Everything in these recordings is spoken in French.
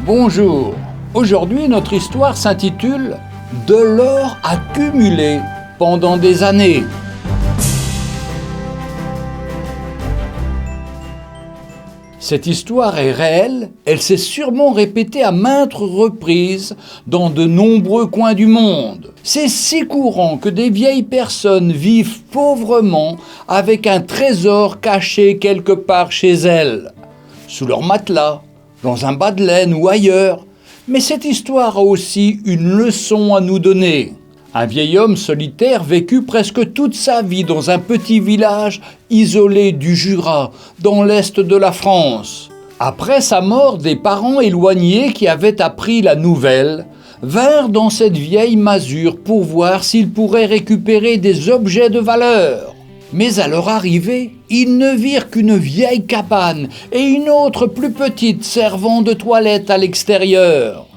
Bonjour, aujourd'hui notre histoire s'intitule « De l'or accumulé pendant des années ». Cette histoire est réelle, elle s'est sûrement répétée à maintes reprises dans de nombreux coins du monde. C'est si courant que des vieilles personnes vivent pauvrement avec un trésor caché quelque part chez elles, sous leur matelas, dans un bas de laine ou ailleurs. Mais cette histoire a aussi une leçon à nous donner. Un vieil homme solitaire vécut presque toute sa vie dans un petit village isolé du Jura, dans l'est de la France. Après sa mort, des parents éloignés qui avaient appris la nouvelle vinrent dans cette vieille masure pour voir s'ils pourraient récupérer des objets de valeur. Mais à leur arrivée, ils ne virent qu'une vieille cabane et une autre plus petite servant de toilette à l'extérieur.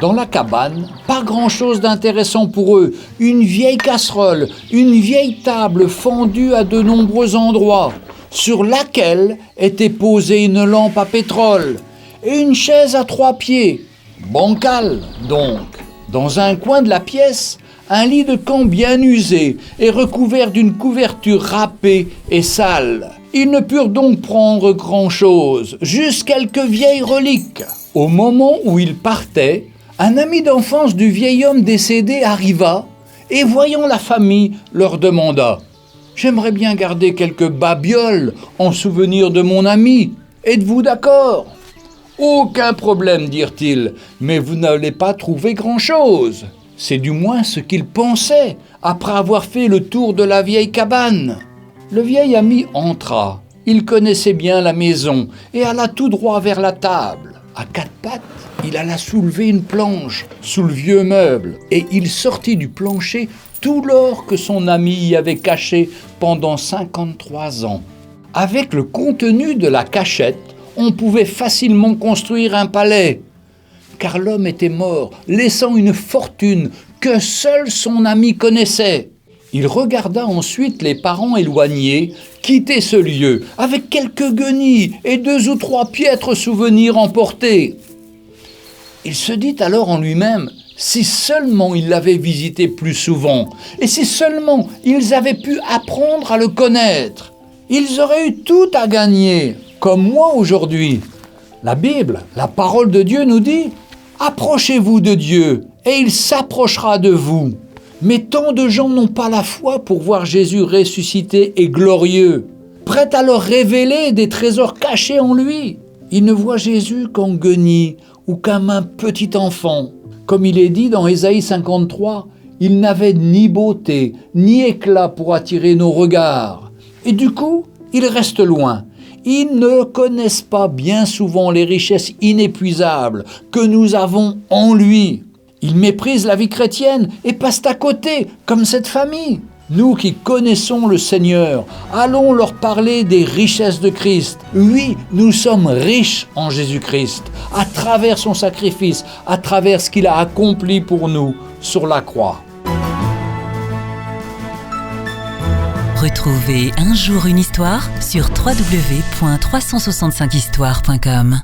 Dans la cabane, pas grand-chose d'intéressant pour eux. Une vieille casserole, une vieille table fendue à de nombreux endroits, sur laquelle était posée une lampe à pétrole et une chaise à 3 pieds. Bancale, donc. Dans un coin de la pièce, un lit de camp bien usé et recouvert d'une couverture râpée et sale. Ils ne purent donc prendre grand-chose, juste quelques vieilles reliques. Au moment où ils partaient, un ami d'enfance du vieil homme décédé arriva et, voyant la famille, leur demanda « J'aimerais bien garder quelques babioles en souvenir de mon ami. Êtes-vous d'accord ?» « Aucun problème, dirent-ils, mais vous n'allez pas trouver grand-chose. » C'est du moins ce qu'ils pensaient après avoir fait le tour de la vieille cabane. Le vieil ami entra. Il connaissait bien la maison et alla tout droit vers la table. À 4 pattes, il alla soulever une planche sous le vieux meuble et il sortit du plancher tout l'or que son ami y avait caché pendant 53 ans. Avec le contenu de la cachette, on pouvait facilement construire un palais, car l'homme était mort, laissant une fortune que seul son ami connaissait. Il regarda ensuite les parents éloignés quitter ce lieu, avec quelques guenilles et 2 ou 3 piètres souvenirs emportés. Il se dit alors en lui-même, si seulement ils l'avaient visité plus souvent, et si seulement ils avaient pu apprendre à le connaître, ils auraient eu tout à gagner, comme moi aujourd'hui. La Bible, la parole de Dieu nous dit « Approchez-vous de Dieu, et il s'approchera de vous. » Mais tant de gens n'ont pas la foi pour voir Jésus ressuscité et glorieux, prêt à leur révéler des trésors cachés en lui. Ils ne voient Jésus qu'en guenille ou comme un petit enfant. Comme il est dit dans Ésaïe 53, il n'avait ni beauté, ni éclat pour attirer nos regards. Et du coup, ils restent loin. Ils ne connaissent pas bien souvent les richesses inépuisables que nous avons en lui. Ils méprisent la vie chrétienne et passent à côté, comme cette famille. Nous qui connaissons le Seigneur, allons leur parler des richesses de Christ. Oui, nous sommes riches en Jésus-Christ, à travers son sacrifice, à travers ce qu'il a accompli pour nous sur la croix. Retrouvez Un jour une histoire sur www.365histoire.com.